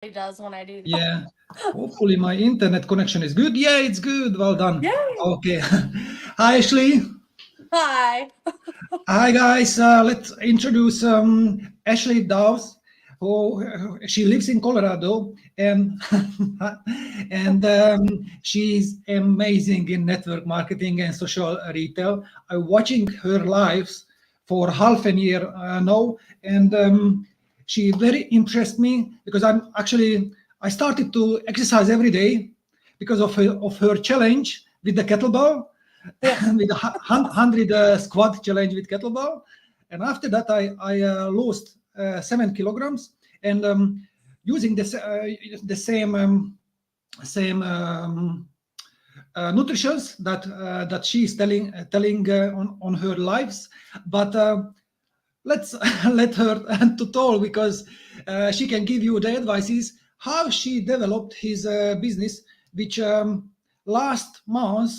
It does when I do that. Yeah. Hopefully my internet connection is good. Yeah, it's good. Well done. Yay! Okay. Hi, Ashley. Hi. Hi, guys. Let's introduce Ashley Dawes, who she lives in Colorado, and she's amazing in network marketing and social retail. I'm watching her lives for half a year now, and she very impressed me because I started to exercise every day because of her challenge with the kettlebell Yeah. with the 100 squat challenge with kettlebell. And after that, I lost 7 kilograms, and using the same nutritions that she is telling on her lives. But let's let her to talk because she can give you the advices how she developed his business, which last month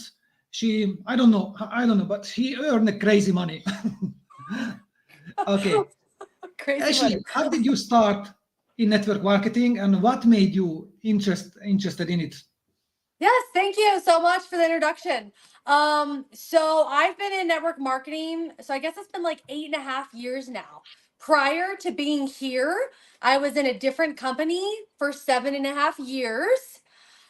she I don't know, but he earned a crazy money. Okay, Crazy money. Ashley, how did you start in network marketing, and what made you interested in it? Yes, thank you so much for the introduction. So I've been in network marketing, so I guess it's been like 8.5 years now. Prior to being here, I was in a different company for 7.5 years.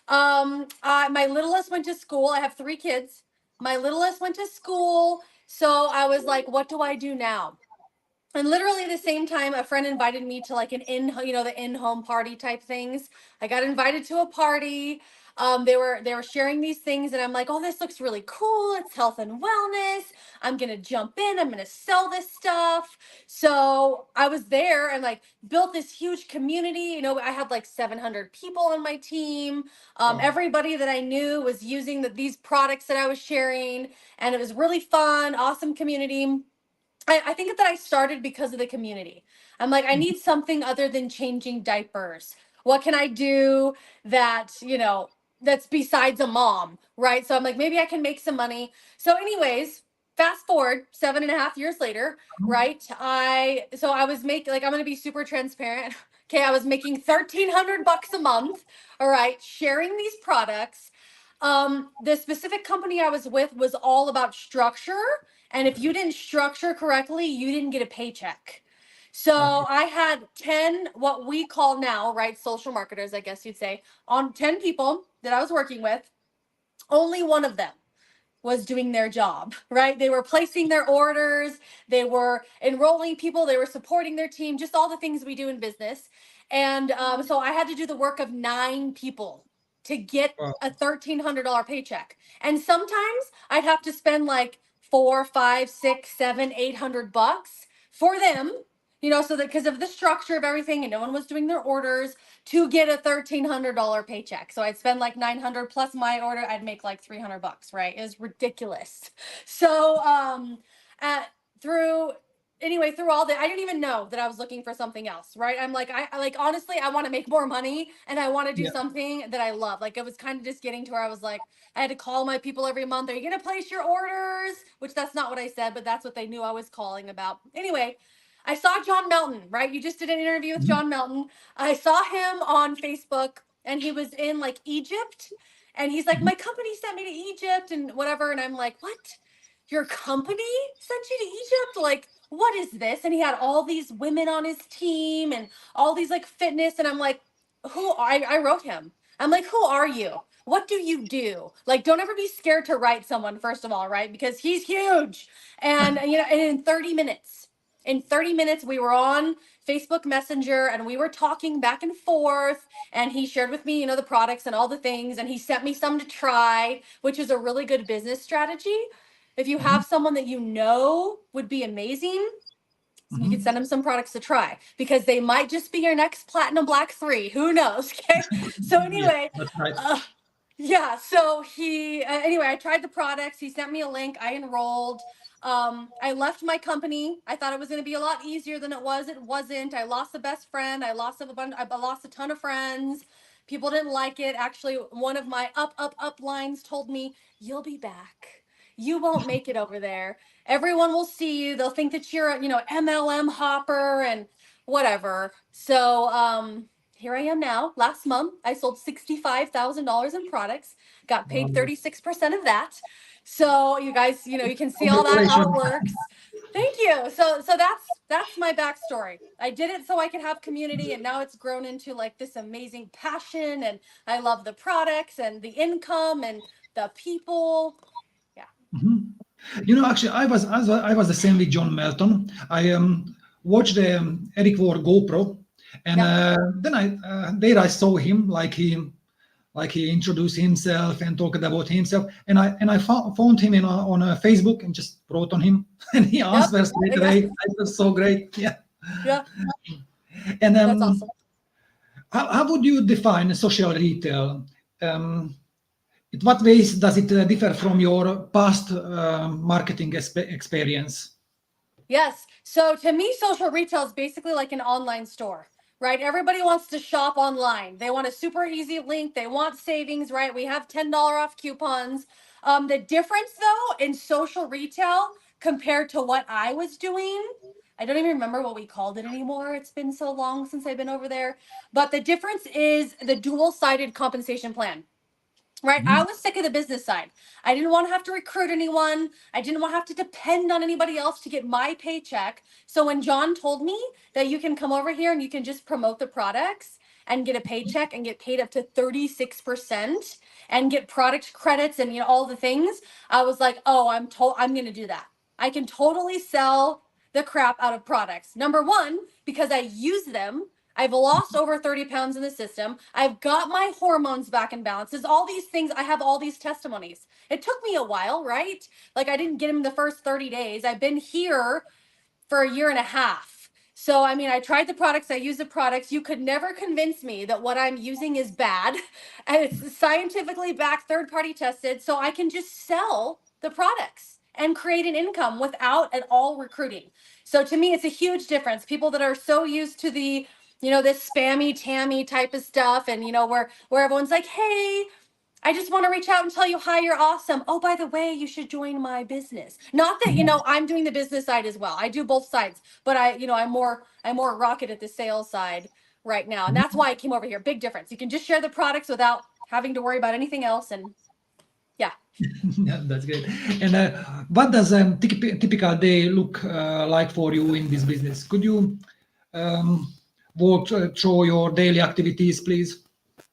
My littlest went to school. I have 3 kids. My littlest went to school, so I was like, what do I do now? And literally the same time, a friend invited me to like the in-home party type things. I got invited to a party. They were sharing these things, and I'm like, oh, this looks really cool. It's health and wellness. I'm gonna jump in. I'm gonna sell this stuff. So I was there and like built this huge community. I had like 700 people on my team. Wow. Everybody that I knew was using these products that I was sharing, and it was really fun, awesome community. I think that I started because of the community. I'm like, I need something other than changing diapers. What can I do that's besides a mom, right? So I'm like, maybe I can make some money. So, anyways, fast forward 7.5 years later, right? I was making, like, I'm gonna be super transparent. Okay, I was making $1,300 a month, all right, sharing these products. The specific company I was with was all about structure, and if you didn't structure correctly, you didn't get a paycheck. So Okay. I had 10, what we call now, right, social marketers, I guess you'd say, on 10 people that I was working with. Only one of them was doing their job, right? They were placing their orders, they were enrolling people, they were supporting their team, just all the things we do in business. And so I had to do the work of 9 people to get Wow. a $1,300 paycheck. And sometimes I'd have to spend like four, five, six, seven, $800 for them, so that because of the structure of everything and no one was doing their orders to get a $1,300 paycheck. So I'd spend like 900 plus my order. I'd make like $300, right? It was ridiculous. So, at, through, anyway, through all that, I didn't even know that I was looking for something else, right? I'm like, I like, honestly, I want to make more money and I want to do Yeah. something that I love. Like, it was kind of just getting to where I was like, I had to call my people every month. Are you going to place your orders? Which that's not what I said, but that's what they knew I was calling about. Anyway, I saw John Melton, right? You just did an interview with Mhm. John Melton. I saw him on Facebook, and he was in like Egypt, and he's like, Mhm. my company sent me to Egypt and whatever. And I'm like, what? Your company sent you to Egypt? Like, what is this? And he had all these women on his team and all these like fitness. And I'm like, I wrote him. I'm like, who are you? What do you do? Like, don't ever be scared to write someone, first of all, right? Because he's huge. And in 30 minutes, we were on Facebook Messenger and we were talking back and forth. And he shared with me, the products and all the things. And he sent me some to try, which is a really good business strategy. If you Mhm. have someone that would be amazing, you could Mhm. send them some products to try because they might just be your next Platinum Black 3. Who knows? Okay. So, Yeah, anyway, that's right. uh, yeah. So anyway, I tried the products. He sent me a link. I enrolled. I left my company. I thought it was going to be a lot easier than it was. It wasn't. I lost a best friend. I lost a ton of friends. People didn't like it. Actually, one of my up lines told me, "You'll be back. You won't make it over there. Everyone will see you. They'll think that you're a, MLM hopper and whatever." So, here I am now. Last month, I sold $65,000 in products, got paid 36% of that. So you guys, you can see all that, how it Congratulations. works. Thank you. So that's my backstory. I did it so I could have community, and now it's grown into like this amazing passion, and I love the products and the income and the people. Yeah. Mhm. Actually, I was the same with John Melton. I watched the Eric Ward GoPro, and Yep. then I saw him like he introduced himself and talked about himself, and I found him on Facebook and just wrote on him, and he Yep. answers straight away. Exactly. It was so great, yeah. Yeah. And That's awesome. how would you define social retail? Um, in what ways does it differ from your past marketing experience? Yes. So to me, social retail is basically like an online store, right? Everybody wants to shop online. They want a super easy link. They want savings, right? We have $10 off coupons. The difference though in social retail compared to what I was doing, I don't even remember what we called it anymore. It's been so long since I've been over there. But the difference is the dual-sided compensation plan. Right. I Mhm. was sick of the business side. I didn't want to have to recruit anyone. I didn't want to have to depend on anybody else to get my paycheck. So when John told me that you can come over here and you can just promote the products and get a paycheck and get paid up to 36% and get product credits and all the things, I was like, "Oh, I'm going to do that. I can totally sell the crap out of products. Number 1, because I use them. I've lost over 30 pounds in the system. I've got my hormones back in balance. There's all these things. I have all these testimonies. It took me a while, right? Like I didn't get them the first 30 days. I've been here for a year and a half. So, I mean, I tried the products, I use the products. You could never convince me that what I'm using is bad. And it's scientifically backed, third party tested. So I can just sell the products and create an income without at all recruiting. So to me, it's a huge difference. People that are so used to the, this spammy tammy type of stuff, and where everyone's like, hey, I just want to reach out and tell you, hi, you're awesome. Oh, by the way, you should join my business. Not that, I'm doing the business side as well. I do both sides, but I'm more rocket at the sales side right now. And that's why I came over here. Big difference. You can just share the products without having to worry about anything else. And yeah. Yeah, that's great. And what does a typical day look like for you in this business? Could you um, walk through your daily activities, please?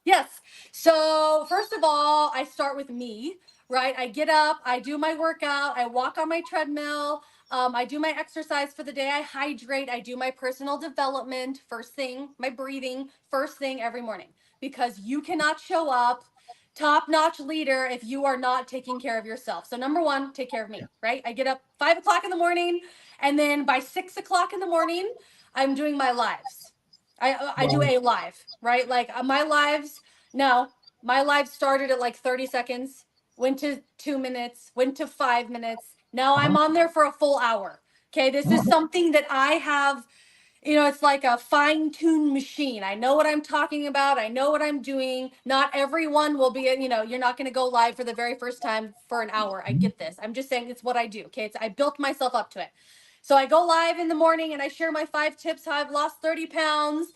Yes. So first of all, I start with me, right? I get up, I do my workout, I walk on my treadmill, I do my exercise for the day, I hydrate, I do my personal development first thing, my breathing first thing every morning, because you cannot show up top-notch leader if you are not taking care of yourself. So number 1, take care of me, right? I get up 5 o'clock in the morning, and then by 6 o'clock in the morning, I'm doing my lives. I do Wow. a live, right? Like my lives. No, my live started at like 30 seconds, went to 2 minutes, went to 5 minutes. Now I'm Uh-huh. on there for a full hour. Okay, this is something that I have. It's like a fine-tuned machine. I know what I'm talking about. I know what I'm doing. Not everyone will be. You're not going to go live for the very first time for an hour. I get this. I'm just saying it's what I do. Okay, I built myself up to it. So I go live in the morning and I share my 5 tips how I've lost 30 pounds.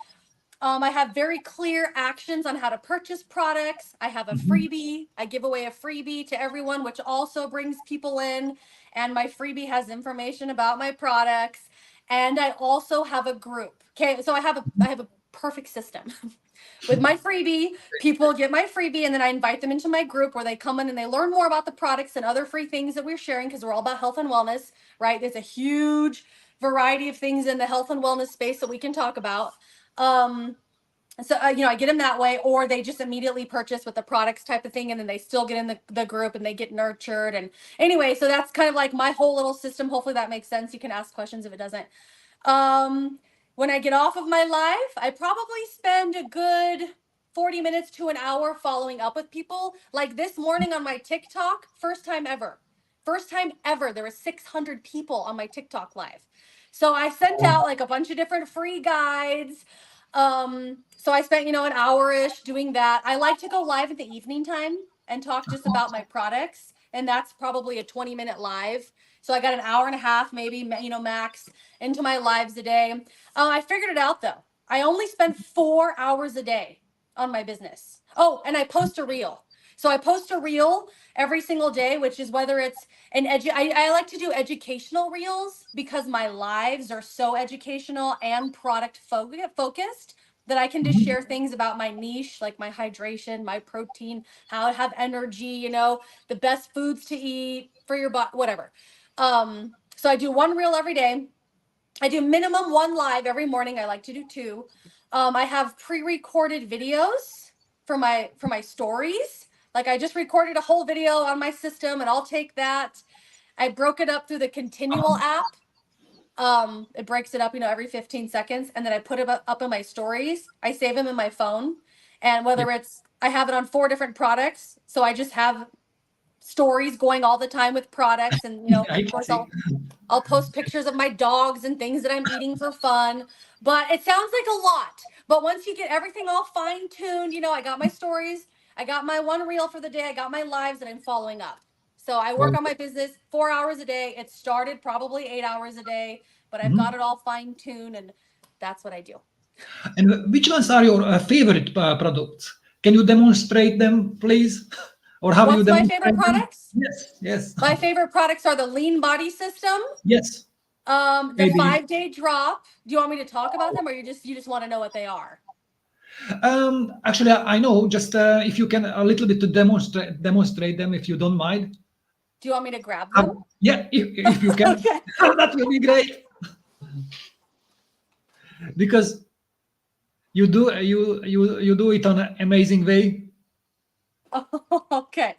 I have very clear actions on how to purchase products. I have a Mhm. freebie. I give away a freebie to everyone, which also brings people in. And my freebie has information about my products. And I also have a group. Okay, so I have a perfect system. With my freebie, people get my freebie, and then I invite them into my group where they come in and they learn more about the products and other free things that we're sharing, because we're all about health and wellness, right? There's a huge variety of things in the health and wellness space that we can talk about. Um, so I get them that way, or they just immediately purchase with the products type of thing, and then they still get in the group and they get nurtured. And anyway, so that's kind of like my whole little system. Hopefully that makes sense. You can ask questions if it doesn't. um when I get off of my live, I probably spend a good 40 minutes to an hour following up with people. Like this morning on my TikTok, first time ever there were 600 people on my TikTok live. So I sent out like a bunch of different free guides. So I spent, an hour-ish doing that. I like to go live at the evening time and talk just about my products. And that's probably a 20-minute live. So I got an hour and a half, maybe, max into my lives a day. I figured it out though. I only spend 4 hours a day on my business. Oh, and I post a reel. So I post a reel every single day, which is whether it's I like to do educational reels because my lives are so educational and product focused that I can just Mhm. share things about my niche, like my hydration, my protein, how I have energy, you know, the best foods to eat for your body, whatever. So I do one reel every day. I do minimum one live every morning. I like to do two. I have pre-recorded videos for my stories. Like I just recorded a whole video on my system, and I'll take that. I broke it up through the Continual app. It breaks it up, you know, every 15 seconds, and then I put it up in my stories. I save them in my phone, and Yeah, whether it's I have it on 4 different products, so I just have stories going all the time with products, and you know, I of can course, see. I'll post pictures of my dogs and things that I'm eating for fun. But it sounds like a lot. But once you get everything all fine tuned, you know, I got my stories, I got my one reel for the day, I got my lives, and I'm following up. So I work Well, on my business 4 hours a day. It started probably 8 hours a day, but I've got mhm. it all fine tuned, and that's what I do. And which ones are your favorite products? Can you demonstrate them, please? Or how you What's my favorite demonstrate them? products? Yes, yes, My favorite products are the Lean Body System, yes. the Maybe. 5 day drop. Do you want me to talk about them, or you just want to know what they are? Actually, I know. Just if you can a little bit to demonstrate them, if you don't mind. Do you want me to grab them? Yeah, if you can, Okay. that will be great. Because you do it on an amazing way. Okay.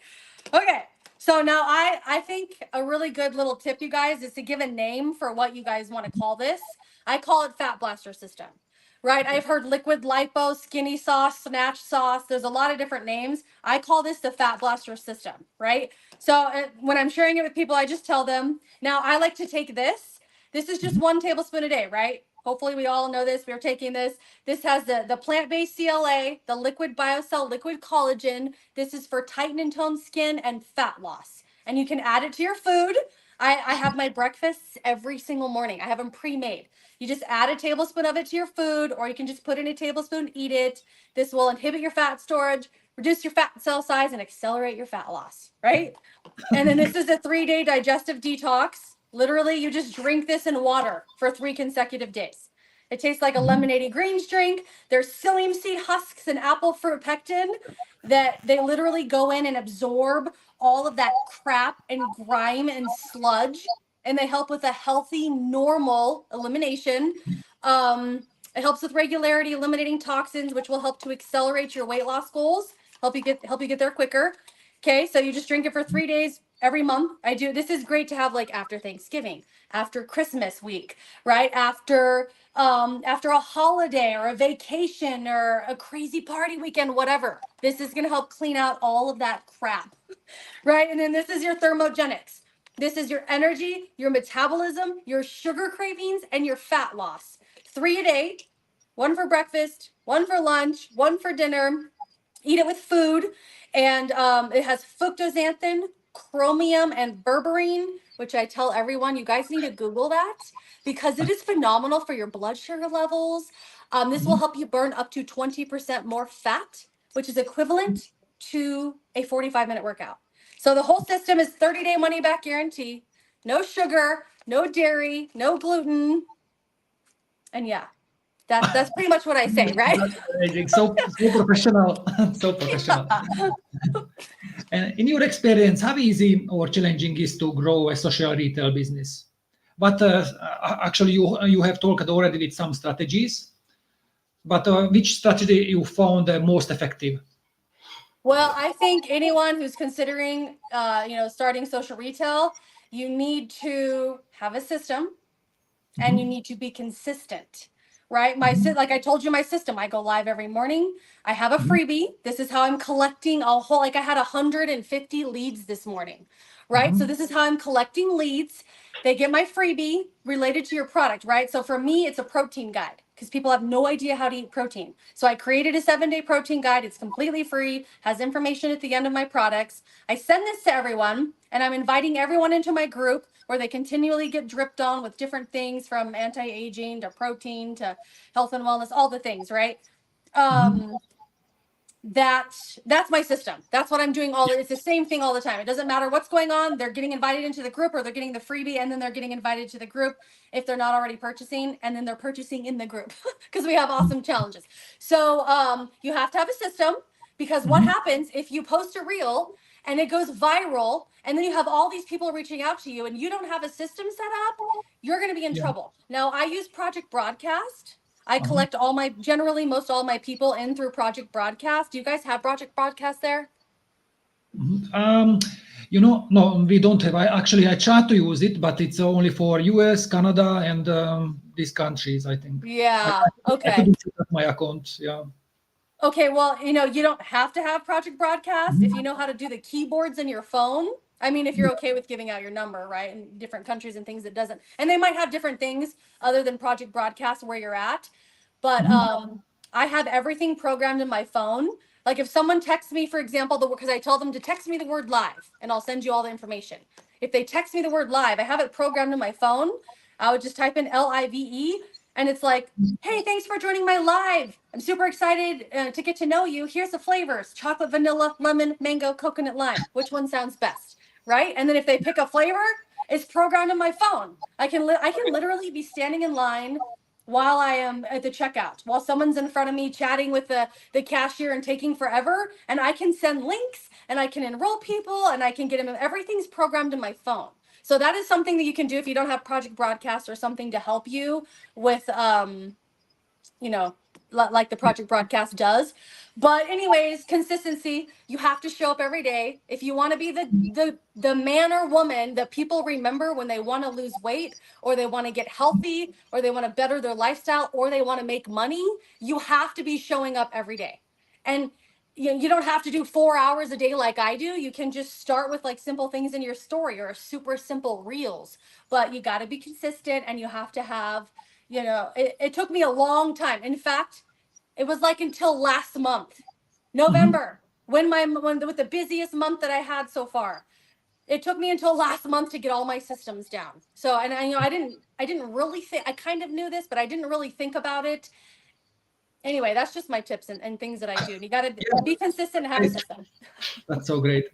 Okay. So now I think a really good little tip, you guys, is to give a name for what you guys want to call this. I call it Fat Blaster System. Right? Okay. I've heard liquid lipo, skinny sauce, snatch sauce. There's a lot of different names. I call this the Fat Blaster System, right? So when I'm sharing it with people, I just tell them. Now, I like to take this. This is just Mhm. 1 tablespoon a day, right? Hopefully we all know this. We're taking this. This has the plant-based CLA, the liquid biocell, liquid collagen. This is for tighten and tone skin and fat loss. And you can add it to your food. I have my breakfasts every single morning. I have them pre-made. You just add a tablespoon of it to your food, or you can just put in a tablespoon, eat it. This will inhibit your fat storage, reduce your fat cell size, and accelerate your fat loss, right? And then this is a 3 day digestive detox. Literally, you just drink this in water for 3 consecutive days. It tastes like a Mhm. lemonade greens drink. There's psyllium seed husks and apple fruit pectin that they literally go in and absorb all of that crap and grime and sludge, and they help with a healthy, normal elimination. It helps with regularity, eliminating toxins, which will help to accelerate your weight loss goals, help you get there quicker. Okay, so you just drink it for 3 days every month. I do. This is great to have like after Thanksgiving, after Christmas week, right? After a holiday or a vacation or a crazy party weekend, whatever. This is gonna help clean out all of that crap, right? And then this is your thermogenics. This is your energy, your metabolism, your sugar cravings, and your fat loss. 3 a day, one for breakfast, one for lunch, one for dinner. Eat it with food. And it has fructoxanthin, chromium, and berberine, which I tell everyone, you guys need to Google that because it is phenomenal for your blood sugar levels. This will Mhm. help you burn up to 20% more fat, which is equivalent to a 45-minute workout. So the whole system is 30-day money back guarantee, no sugar, no dairy, no gluten. And yeah, that's pretty much what I say, right? That's amazing. So professional. So professional. Yeah. And in your experience, how easy or challenging is to grow a social retail business? But actually, you have talked already with some strategies. But which strategy you found most effective? Well, I think anyone who's considering, starting social retail, you need to have a system and you Mhm. need to be consistent, right? Mhm. Like I told you, my system, I go live every morning. I have a Mhm. freebie. This is how I'm collecting a whole, like I had 150 leads this morning, right? So Mhm. this is how I'm collecting leads. They get my freebie related to your product, right? So for me, it's a protein guide. because people have no idea how to eat protein. So I created a 7-day protein guide. It's completely free, has information at the end of my products. I send this to everyone, and I'm inviting everyone into my group where they continually get dripped on with different things from anti-aging to protein to health and wellness, all the things, right? That's my system. That's what I'm doing it's the same thing all the time. It doesn't matter what's going on. They're getting invited into the group, or they're getting the freebie, and then they're getting invited to the group if they're not already purchasing, and then they're purchasing in the group because we have awesome challenges. So you have to have a system, because what happens if you post a reel and it goes viral, and then you have all these people reaching out to you and you don't have a system set up, you're going to be in trouble. Now, I use Project Broadcast. I collect most all my people in through Project Broadcast. Do you guys have Project Broadcast there? No, we don't have. I try to use it, but it's only for US, Canada, and these countries, I think. Yeah. Okay. I couldn't set up my account. Yeah. Okay. Well, you don't have to have Project Broadcast if you know how to do the keyboards in your phone. I mean, if you're okay with giving out your number, right? In different countries and things, it doesn't. And they might have different things other than Project Broadcast where you're at. But I have everything programmed in my phone. Like if someone texts me, for example, because I tell them to text me the word live and I'll send you all the information. If they text me the word live, I have it programmed in my phone. I would just type in LIVE, and it's like, hey, thanks for joining my live. I'm super excited to get to know you. Here's the flavors: chocolate, vanilla, lemon, mango, coconut, lime. Which one sounds best? Right? And then if they pick a flavor, it's programmed in my phone. I can literally be standing in line while I am at the checkout, while someone's in front of me chatting with the cashier and taking forever. And I can send links and I can enroll people and I can get them. Everything's programmed in my phone. So that is something that you can do if you don't have Project Broadcast or something to help you with, like the Project Broadcast does. But anyways, consistency. You have to show up every day if you want to be the man or woman that people remember when they want to lose weight, or they want to get healthy, or they want to better their lifestyle, or they want to make money. You have to be showing up every day. And you don't have to do 4 hours a day like I do. You can just start with like simple things in your story or super simple reels, but you got to be consistent, and you have to have, it took me a long time. In fact, it was like until last month, November, when with the busiest month that I had so far. It took me until last month to get all my systems down. So, and I didn't really think, I kind of knew this, but I didn't really think about it. Anyway, that's just my tips and things that I do. You got to be consistent and have a system. That's so great.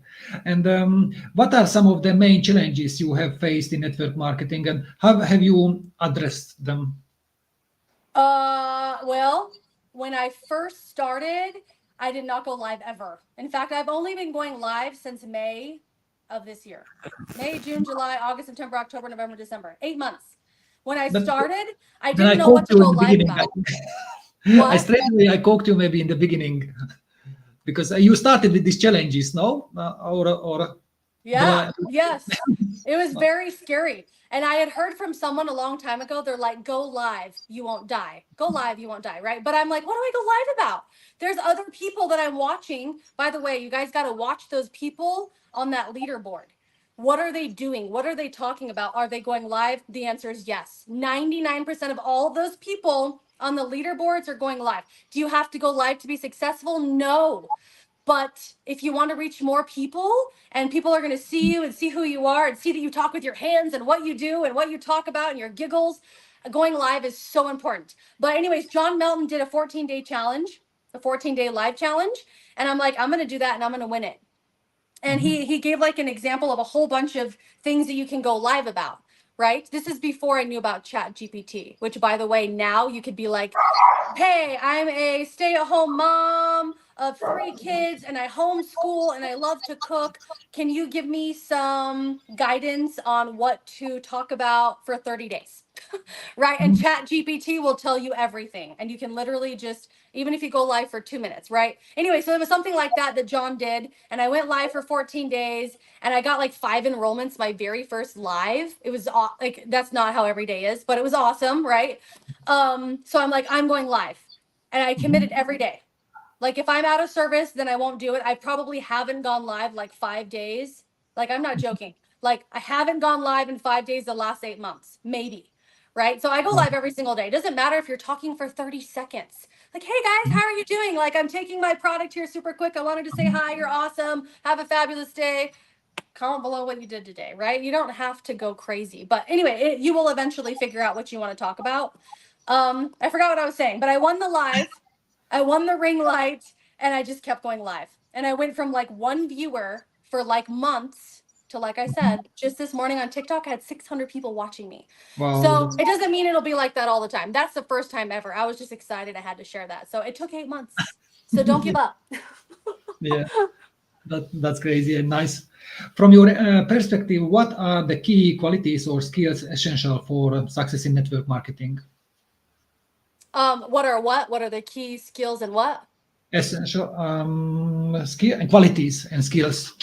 And what are some of the main challenges you have faced in network marketing, and how have you addressed them? Well, when I first started, I did not go live ever. In fact, I've only been going live since May of this year. May, June, July, August, September, October, November, December. 8 months. When I started, I didn't know what to go live about. I called you maybe in the beginning because you started with these challenges, no? Yes. It was very scary. And I had heard from someone a long time ago, they're like, go live, you won't die. Go live, you won't die, right? But I'm like, what do I go live about? There's other people that I'm watching. By the way, you guys got to watch those people on that leaderboard. What are they doing? What are they talking about? Are they going live? The answer is yes. 99% of all of those people on the leaderboards are going live. Do you have to go live to be successful? No. But if you want to reach more people, and people are going to see you and see who you are and see that you talk with your hands and what you do and what you talk about and your giggles, going live is so important. But anyways, John Melton did a 14-day challenge, a 14-day live challenge. And I'm like, I'm going to do that and I'm going to win it. And he gave like an example of a whole bunch of things that you can go live about, right? This is before I knew about Chat GPT, which, by the way, now you could be like, hey, I'm a stay-at-home mom of 3 kids and I homeschool and I love to cook. Can you give me some guidance on what to talk about for 30 days? Right? And Chat GPT will tell you everything. And you can literally just, even if you go live for 2 minutes, right? Anyway, so it was something like that John did. And I went live for 14 days and I got like 5 enrollments my very first live. It was like, that's not how every day is, but it was awesome, right? So I'm like, I'm going live. And I committed every day. Like if I'm out of service, then I won't do it. I probably haven't gone live like 5 days. Like, I'm not joking. Like I haven't gone live in 5 days the last 8 months, maybe. right? So I go live every single day. It doesn't matter if you're talking for 30 seconds. Like, hey guys, how are you doing? Like, I'm taking my product here super quick. I wanted to say hi, you're awesome. Have a fabulous day. Comment below what you did today, right? You don't have to go crazy. But anyway, you will eventually figure out what you want to talk about. I forgot what I was saying, but I won the live. I won the ring light, and I just kept going live. And I went from like one viewer for like months to, like I said, just this morning on TikTok, I had 600 people watching me. Wow, So that's, it doesn't mean it'll be like that all the time. That's the first time ever. I was just excited I had to share that. So it took 8 months. So don't give up. yeah, that's crazy and nice. From your perspective, what are the key qualities or skills essential for success in network marketing? What are the key skills and what? Essential skill and qualities and skills.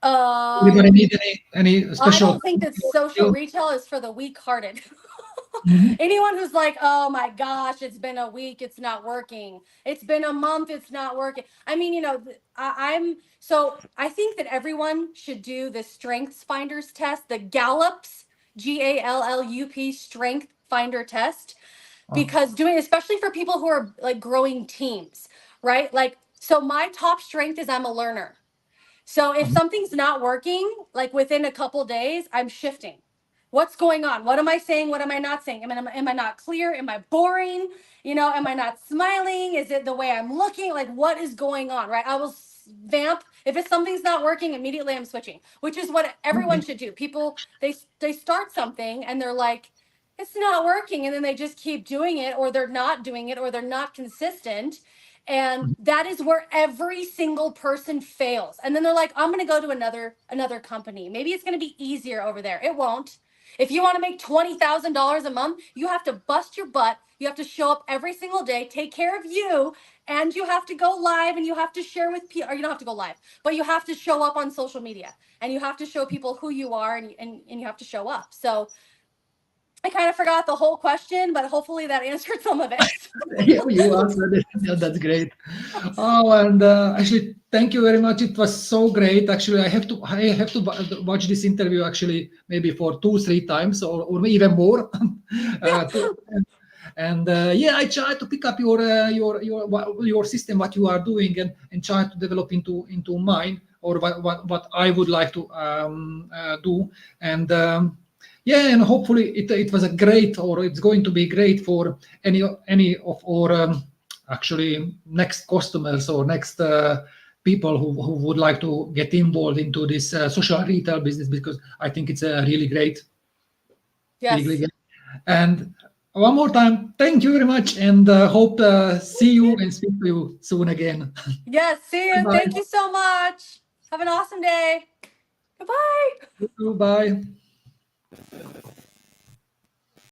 Anybody need any I special don't think that social skill? retail is for the weak-hearted. Mhm. Anyone who's like, oh my gosh, it's been a week, it's not working. It's been a month, it's not working. I mean, I think that everyone should do the Strengths Finders test, the Gallup's GALLUP Strength Finder test, because especially for people who are like growing teams, right? Like, so my top strength is I'm a learner. So if something's not working, like within a couple days, I'm shifting. What's going on? What am I saying? What am I not saying? Am I not clear? Am I boring? Am I not smiling? Is it the way I'm looking? Like, what is going on, right? I will vamp. If it's something's not working, immediately I'm switching, which is what everyone should do. People, they start something and they're like, it's not working. And then they just keep doing it, or they're not doing it, or they're not consistent. And that is where every single person fails. And then they're like, I'm going to go to another company. Maybe it's going to be easier over there. It won't. If you want to make $20,000 a month, you have to bust your butt. You have to show up every single day, take care of you, and you have to go live, and you have to share with people, or you don't have to go live, but you have to show up on social media, and you have to show people who you are, and you have to show up. So I kind of forgot the whole question, but hopefully that answered some of it. You answered it. Yeah, that's great. Oh, and actually, thank you very much. It was so great. Actually, I have to watch this interview actually maybe for 2-3 times or even more. To, and yeah, I try to pick up your system, what you are doing, and try to develop into mine, or what I would like to do. And yeah, and hopefully it was a great, or it's going to be great for any of our actually next customers or next people who would like to get involved into this social retail business, because I think it's a really great. Really Yes. great. And one more time, thank you very much, and hope see you and speak to you soon again. Yes. See you. Bye. Thank you so much. Have an awesome day. Goodbye. Bye.